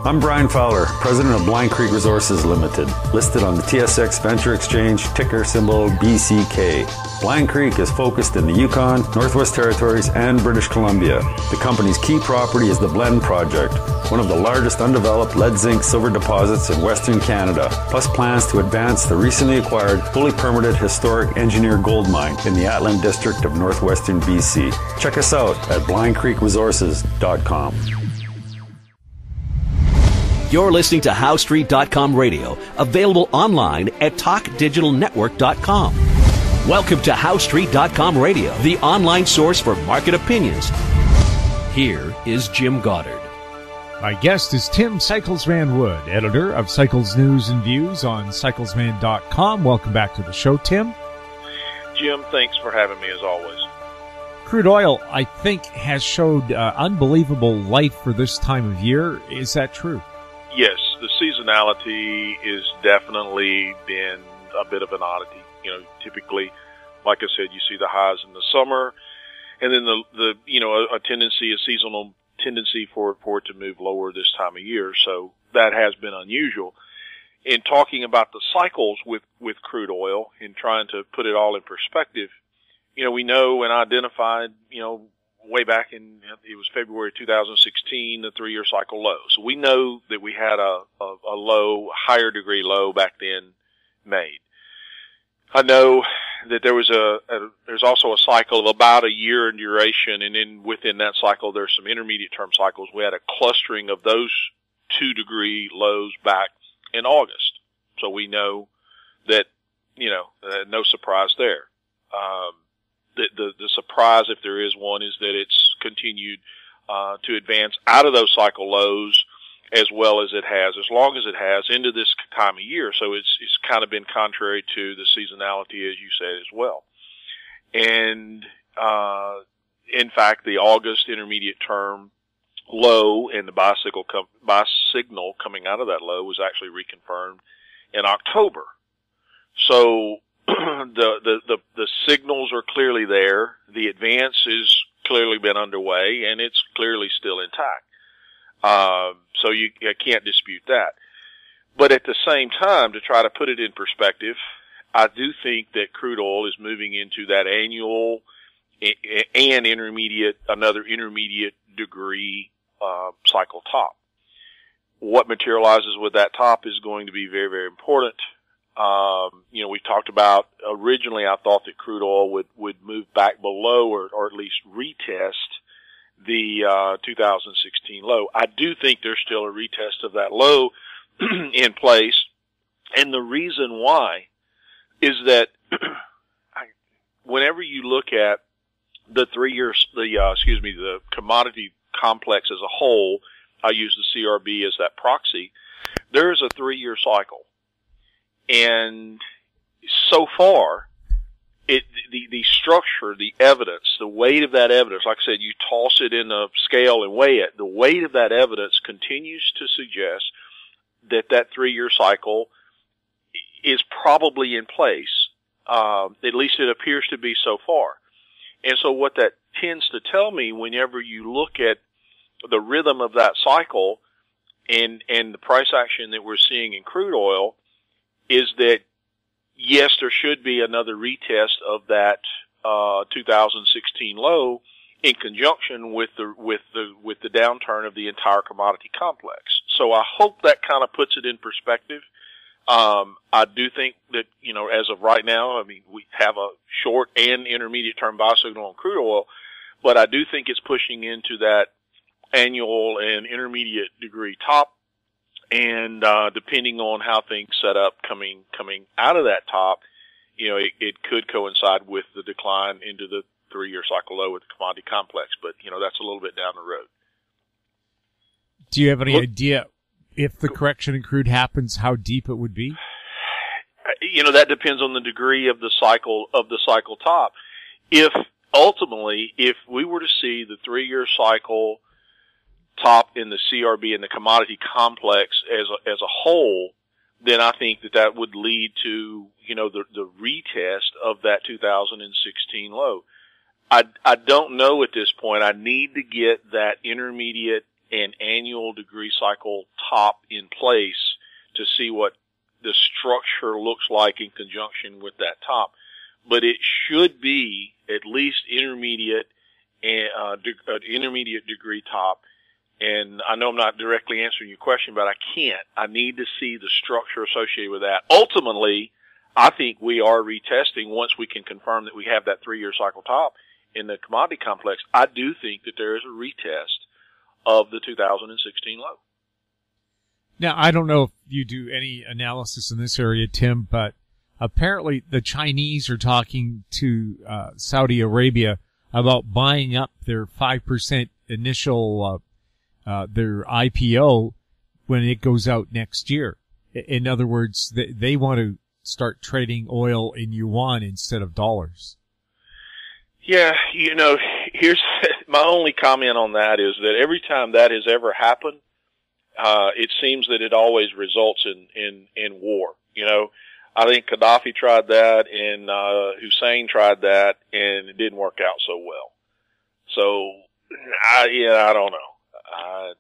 I'm Brian Fowler, president of Blind Creek Resources Limited, listed on the TSX Venture Exchange, ticker symbol BCK. Blind Creek is focused in the Yukon, Northwest Territories, and British Columbia. The company's key property is the Blend Project, one of the largest undeveloped lead-zinc-silver deposits in Western Canada, plus plans to advance the recently acquired, fully permitted historic engineer gold mine in the Atlan District of Northwestern BC. Check us out at blindcreekresources.com. You're listening to HowStreet.com radio, available online at TalkDigitalNetwork.com. Welcome to HowStreet.com radio, the online source for market opinions. Here is Jim Goddard. My guest is Tim Cyclesman Wood, editor of Cycles News and Views on Cyclesman.com. Welcome back to the show, Tim. Jim, thanks for having me as always. Crude oil, I think, has showed unbelievable life for this time of year. Is that true? Yes, the seasonality is definitely been a bit of an oddity. You know, typically, like I said, you see the highs in the summer, and then the a seasonal tendency for it to move lower this time of year. So that has been unusual. In talking about the cycles with crude oil and trying to put it all in perspective, you know, we know and identified, you know, way back in, it was February 2016, the 3-year cycle low. So we know that we had a low, higher degree low back then made. I know that there's also a cycle of about a year in duration, and then within that cycle there's some intermediate term cycles. We had a clustering of those 2-degree lows back in August. So we know that, you know, no surprise there. The surprise, if there is one, is that it's continued to advance out of those cycle lows as well as it has, as long as it has, into this time of year. So it's kind of been contrary to the seasonality, as you said, as well. And in fact, the August intermediate term low and the bicycle coming out of that low was actually reconfirmed in October. So the signals are clearly there. The advance has clearly been underway, and it's clearly still intact. So you can't dispute that. But at the same time, to try to put it in perspective, I do think that crude oil is moving into that annual and another intermediate degree cycle top. What materializes with that top is going to be very, very important. You know, we talked about originally, I thought that crude oil would move back below or at least retest the 2016 low. I do think there's still a retest of that low in place, and the reason why is that whenever you look at the the commodity complex as a whole, I use the CRB as that proxy. There is a 3-year cycle. And so far, the structure, the evidence, the weight of that evidence, like I said, you toss it in a scale and weigh it, the weight of that evidence continues to suggest that 3-year cycle is probably in place. At least it appears to be so far. And so what that tends to tell me, whenever you look at the rhythm of that cycle and the price action that we're seeing in crude oil, is that yes, there should be another retest of that 2016 low in conjunction with the downturn of the entire commodity complex. So I hope that kind of puts it in perspective. I do think that, you know, as of right now, I mean, we have a short and intermediate term buy signal on crude oil, but I do think it's pushing into that annual and intermediate degree top. And depending on how things set up coming out of that top, you know, it could coincide with the decline into the 3-year cycle low with the commodity complex. But, you know, that's a little bit down the road. Do you have any idea if the correction in crude happens, how deep it would be? You know, that depends on the degree of the cycle top. If we were to see the 3-year cycle top in the CRB and the commodity complex as a whole, then I think that would lead to, you know, the retest of that 2016 low. I don't know at this point. I need to get that intermediate an annual degree cycle top in place to see what the structure looks like in conjunction with that top. But it should be at least intermediate degree top. And I know I'm not directly answering your question, but I can't. I need to see the structure associated with that. Ultimately, I think we are retesting once we can confirm that we have that 3-year cycle top in the commodity complex. I do think that there is a retest of the 2016 low. Now, I don't know if you do any analysis in this area, Tim, but apparently the Chinese are talking to Saudi Arabia about buying up their 5% initial their IPO when it goes out next year. In other words, they want to start trading oil in yuan instead of dollars. Yeah, here's my only comment on that is that every time that has ever happened, it seems that it always results in war. I think Gaddafi tried that and Hussein tried that, and it didn't work out so well. So, I don't know. I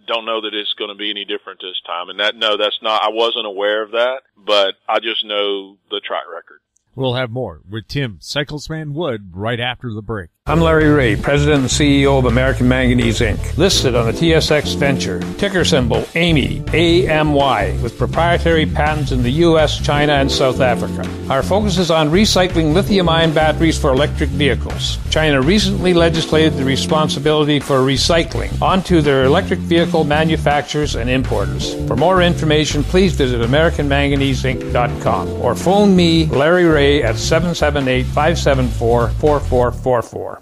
don't know that it's going to be any different this time. And that's not, I wasn't aware of that, but I just know the track record. We'll have more with Tim Cyclesman Wood right after the break. I'm Larry Ray, President and CEO of American Manganese, Inc., listed on the TSX Venture, ticker symbol AMY, A-M-Y, with proprietary patents in the U.S., China, and South Africa. Our focus is on recycling lithium-ion batteries for electric vehicles. China recently legislated the responsibility for recycling onto their electric vehicle manufacturers and importers. For more information, please visit AmericanManganeseInc.com or phone me, Larry Ray, at 778-574-4444.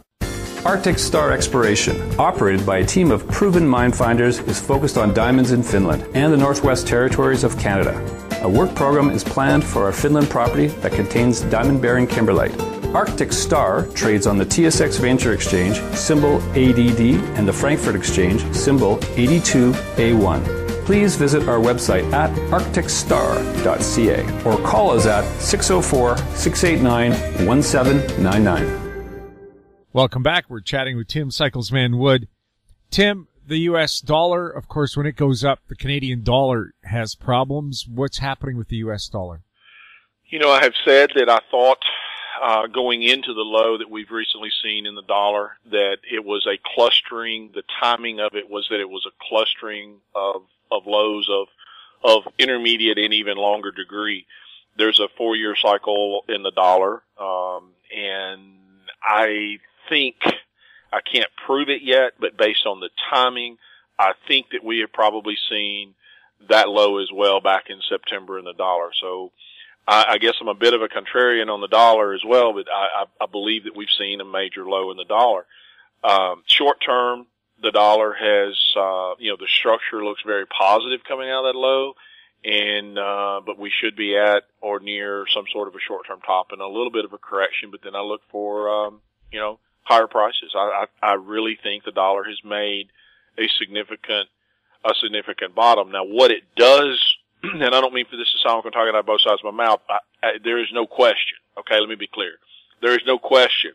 Arctic Star Exploration, operated by a team of proven mine finders, is focused on diamonds in Finland and the Northwest Territories of Canada. A work program is planned for our Finland property that contains diamond-bearing kimberlite. Arctic Star trades on the TSX Venture Exchange, symbol ADD, and the Frankfurt Exchange, symbol 82A1. Please visit our website at arcticstar.ca or call us at 604-689-1799. Welcome back. We're chatting with Tim Cyclesman Wood. Tim, the U.S. dollar, of course, when it goes up, the Canadian dollar has problems. What's happening with the U.S. dollar? I have said that I thought going into the low that we've recently seen in the dollar that it was a clustering. The timing of it was that it was a clustering of lows of intermediate and even longer degree. There's a 4-year cycle in the dollar, and I think, I can't prove it yet, but based on the timing, I think that we have probably seen that low as well back in September in the dollar. So I guess I'm a bit of a contrarian on the dollar as well, but I believe that we've seen a major low in the dollar. Short term, the dollar has, the structure looks very positive coming out of that low, and but we should be at or near some sort of a short-term top and a little bit of a correction, but then I look for, higher prices. I really think the dollar has made a significant bottom. Now, what it does, and I don't mean for this to sound like I'm talking out of both sides of my mouth, there is no question, okay, let me be clear. There is no question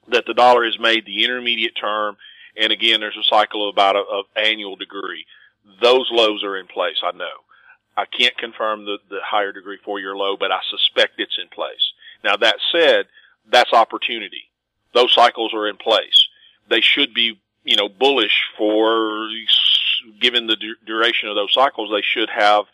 that the dollar has made the intermediate term, and again, there's a cycle of about of annual degree. Those lows are in place, I know. I can't confirm the higher degree 4-year low, but I suspect it's in place. Now, that said, that's opportunity. Those cycles are in place. They should be, bullish for, given the duration of those cycles, they should have,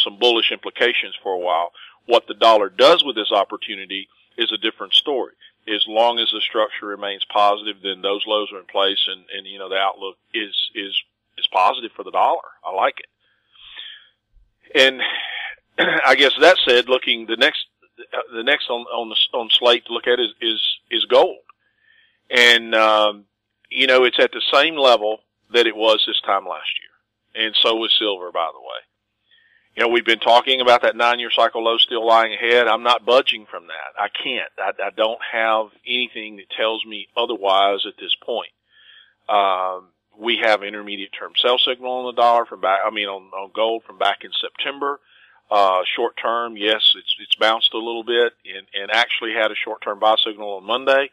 some bullish implications for a while. What the dollar does with this opportunity is a different story. As long as the structure remains positive, then those lows are in place, and the outlook is positive for the dollar. I like it. And I guess that said, looking the next on slate to look at is gold, and it's at the same level that it was this time last year, and so is silver, by the way. We've been talking about that 9-year cycle low still lying ahead. I'm not budging from that. I can't. I don't have anything that tells me otherwise at this point. We have intermediate term sell signal on the dollar on gold from back in September. Short term, yes, it's bounced a little bit and actually had a short term buy signal on Monday,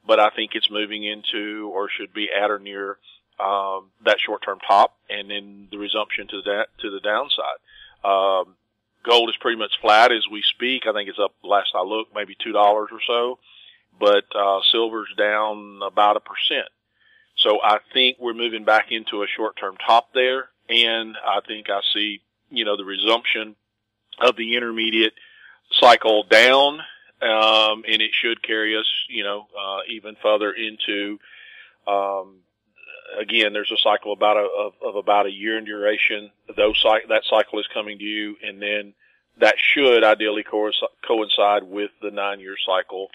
but I think it's moving into or should be at or near that short-term top, and then the resumption to the downside. Gold is pretty much flat as we speak. I think it's up, last I looked, maybe $2 or so, but silver's down about 1%. So I think we're moving back into a short-term top there, and I think I see, the resumption of the intermediate cycle down, and it should carry us, even further into, again, there's a cycle of about a year in duration. That cycle is coming to you, and then that should ideally coincide with the 9-year cycle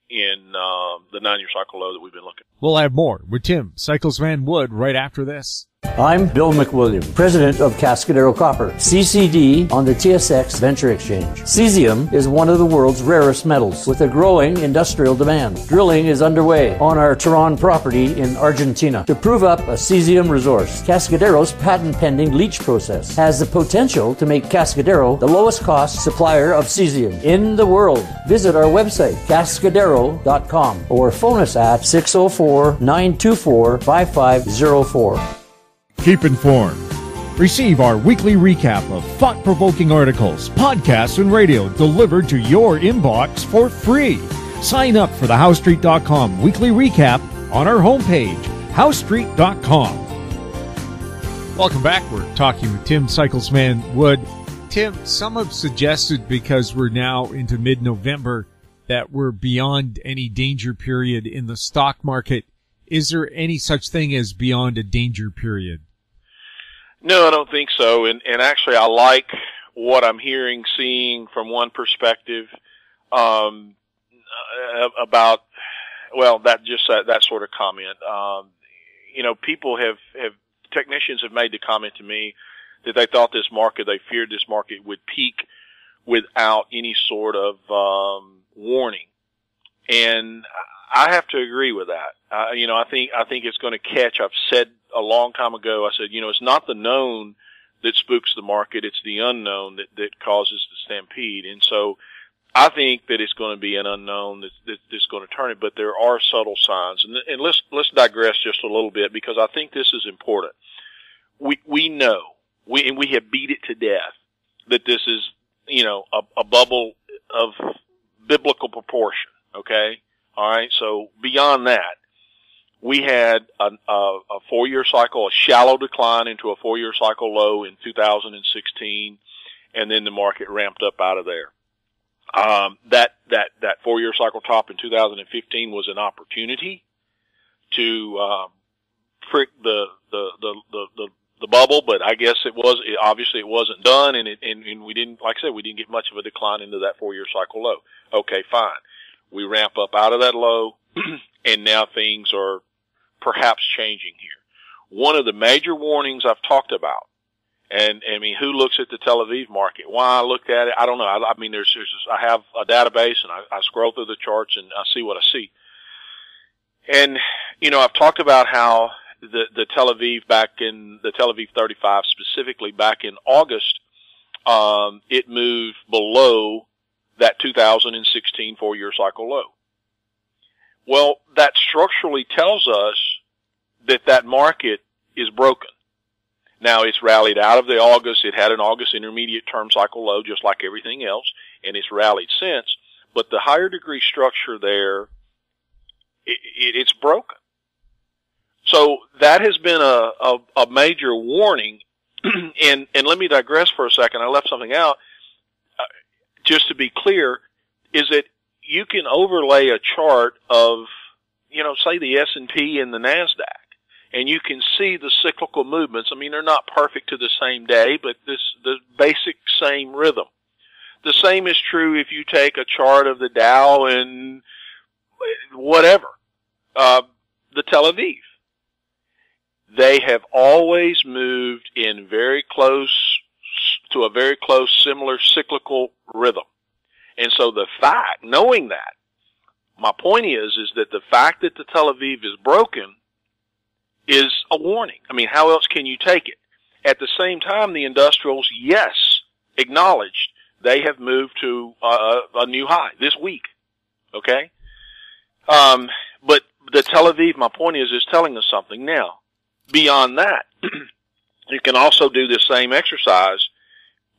in the 9-year cycle low that we've been looking at. We'll have more with Tim Cyclesman Wood right after this. I'm Bill McWilliam, president of Cascadero Copper, CCD on the TSX Venture Exchange. Cesium is one of the world's rarest metals with a growing industrial demand. Drilling is underway on our Tehran property in Argentina to prove up a cesium resource. Cascadero's patent-pending leach process has the potential to make Cascadero the lowest cost supplier of cesium in the world. Visit our website, cascadero.com, or phone us at 604-924-5504. Keep informed. Receive our weekly recap of thought-provoking articles, podcasts, and radio delivered to your inbox for free. Sign up for the HowStreet.com weekly recap on our homepage, HowStreet.com. Welcome back. We're talking with Tim Cyclesman Wood. Tim, some have suggested, because we're now into mid-November, that we're beyond any danger period in the stock market. Is there any such thing as beyond a danger period? No, I don't think so. And actually, I like what I'm hearing, seeing from one perspective, about, that sort of comment. Technicians have made the comment to me that they thought they feared this market would peak without any sort of, warning. And I have to agree with that. I think it's going to catch. I've said a long time ago, I said, it's not the known that spooks the market. It's the unknown that causes the stampede. And so I think that it's going to be an unknown that's going to turn it, but there are subtle signs. And let's digress just a little bit, because I think this is important. We know, we have beat it to death that this is, a bubble of biblical proportion. Okay. All right. So beyond that, we had a 4-year cycle, a shallow decline into a 4-year cycle low in 2016, and then the market ramped up out of there. That 4-year cycle top in 2015 was an opportunity to prick the bubble, but I guess obviously it wasn't done, and we didn't, like I said, we didn't get much of a decline into that 4-year cycle low. Okay, fine. We ramp up out of that low, and now things are perhaps changing here. One of the major warnings I've talked about, and who looks at the Tel Aviv market? Why I looked at it, I don't know. I have a database, and I scroll through the charts, and I see what I see. And, I've talked about how the Tel Aviv the Tel Aviv 35 specifically back in August, it moved below that 2016 4-year cycle low. Well, that structurally tells us that market is broken. Now, it's rallied out of the August. It had an August intermediate term cycle low, just like everything else, and it's rallied since. But the higher degree structure there, it's broken. So that has been a major warning. And let me digress for a second. I left something out. Just to be clear, is that you can overlay a chart of, say the S&P and the NASDAQ, and you can see the cyclical movements. I mean, they're not perfect to the same day, but the basic same rhythm. The same is true if you take a chart of the Dow and whatever, the Tel Aviv. They have always moved in a very close similar cyclical rhythm. And so knowing that, my point is that the fact that the Tel Aviv is broken is a warning. I mean, how else can you take it? At the same time, the industrials, yes, acknowledged they have moved to a new high this week. Okay? But the Tel Aviv, my point is telling us something now. beyond that, you can also do this same exercise.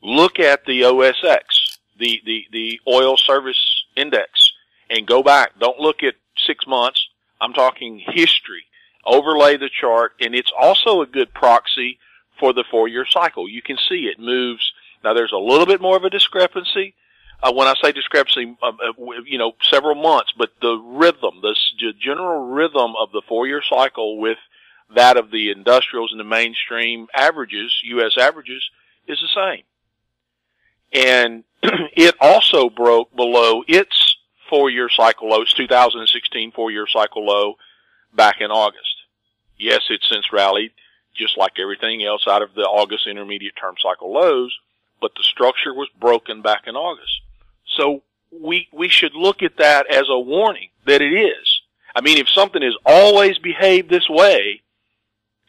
Look at the OSX, the oil service index, and go back. Don't look at 6 months. I'm talking history. Overlay the chart, and it's also a good proxy for the 4-year cycle. You can see it moves. Now, there's a little bit more of a discrepancy. When I say discrepancy, several months, but the rhythm, the general rhythm of the 4-year cycle with that of the industrials and the mainstream averages, U.S. averages, is the same. And it also broke below its 4-year cycle low, its 2016 4-year cycle low back in August. Yes, it's since rallied, just like everything else out of the August intermediate term cycle lows, but the structure was broken back in August. So we should look at that as a warning that it is. I mean, if something has always behaved this way,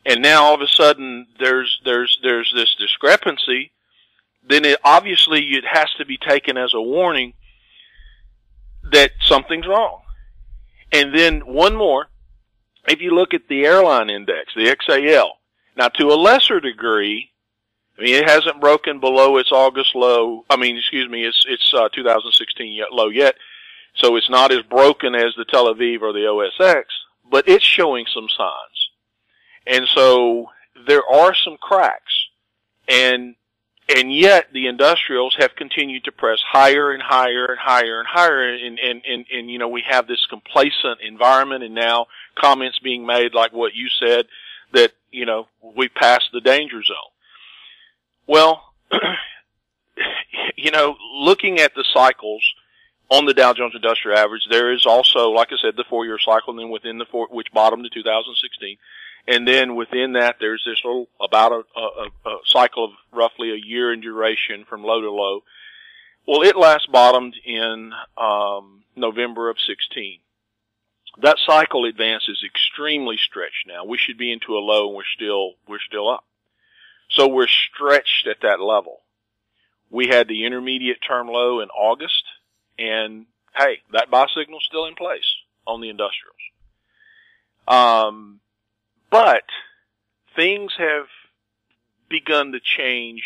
and now all of a sudden there's this discrepancy, then it has to be taken as a warning that something's wrong. And then one more, if you look at the airline index, the XAL, now to a lesser degree, I mean, it hasn't broken below its August low. It's 2016 low yet, so it's not as broken as the Tel Aviv or the OSX, but it's showing some signs. And so there are some cracks, and yet the industrials have continued to press higher and higher and higher and higher, and we have this complacent environment, and now comments being made like what you said, that, we passed the danger zone. Well, looking at the cycles on the Dow Jones Industrial Average, there is also, like I said, the 4-year cycle, and then within which bottomed in 2016. And then within that, there's this little, about a cycle of roughly a year in duration from low to low. Well, it last bottomed in November of 16. That cycle advance is extremely stretched now. We should be into a low, and we're still up. So we're stretched at that level. We had the intermediate term low in August, and hey, that buy signal's still in place on the industrials. But things have begun to change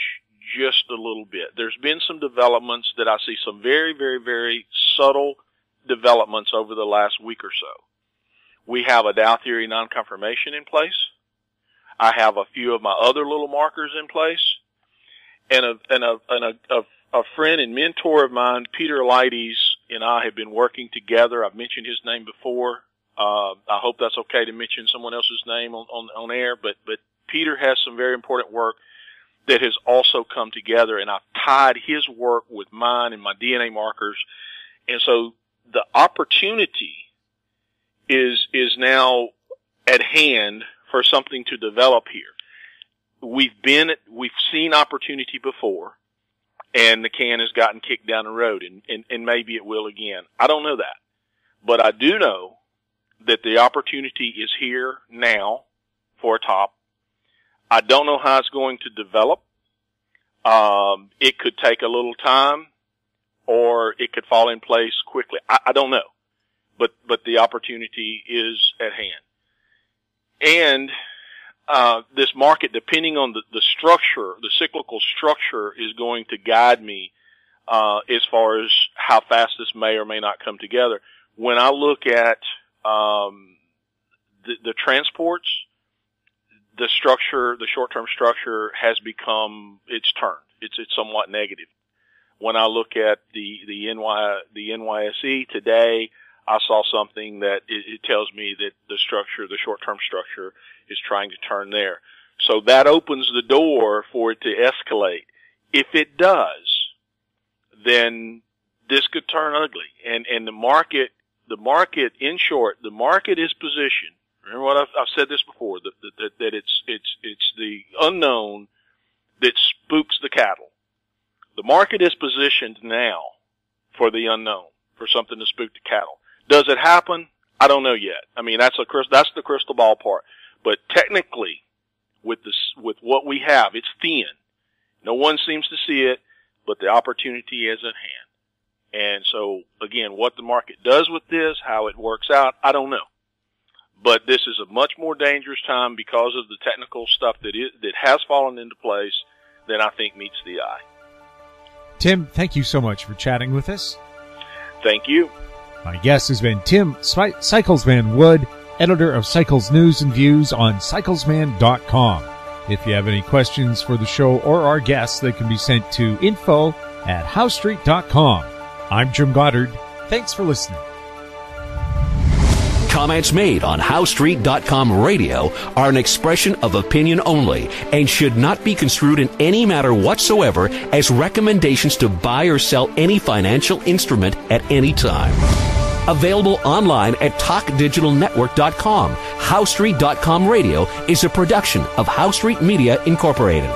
just a little bit. There's been some developments that I see, some very, very, very subtle developments over the last week or so. We have a Dow theory non-confirmation in place. I have a few of my other little markers in place, and a friend and mentor of mine, Peter Leides, and I have been working together. I've mentioned his name before. I hope that's okay to mention someone else's name on air, but Peter has some very important work that has also come together, and I've tied his work with mine and my DNA markers. And so the opportunity is now at hand for something to develop here. We've seen opportunity before, and the can has gotten kicked down the road, and maybe it will again. I don't know that, but I do know that the opportunity is here now for a top. I don't know how it's going to develop. It could take a little time, or it could fall in place quickly. I don't know, but the opportunity is at hand. And this market, depending on the structure, the cyclical structure, is going to guide me as far as how fast this may or may not come together. When I look at the transports, the structure, the short-term structure has become, it's turned. It's somewhat negative. When I look at the NYSE today, I saw something that it tells me that the short-term structure is trying to turn there. So that opens the door for it to escalate. If it does, then this could turn ugly. And the market, in short, the market is positioned. Remember what I've said this before, that it's the unknown that spooks the cattle. The market is positioned now for the unknown, for something to spook the cattle. Does it happen? I don't know yet. I mean, that's the crystal ball part. But technically, with what we have, it's thin. No one seems to see it, but the opportunity is at hand. And so, again, what the market does with this, how it works out, I don't know. But this is a much more dangerous time because of the technical stuff that has fallen into place than I think meets the eye. Tim, thank you so much for chatting with us. Thank you. My guest has been Tim Cyclesman Wood, editor of Cycles News and Views on cyclesman.com. If you have any questions for the show or our guests, they can be sent to info@howstreet.com. I'm Jim Goddard. Thanks for listening. Comments made on HowStreet.com radio are an expression of opinion only and should not be construed in any matter whatsoever as recommendations to buy or sell any financial instrument at any time. Available online at TalkDigitalNetwork.com. HowStreet.com radio is a production of How Street Media Incorporated.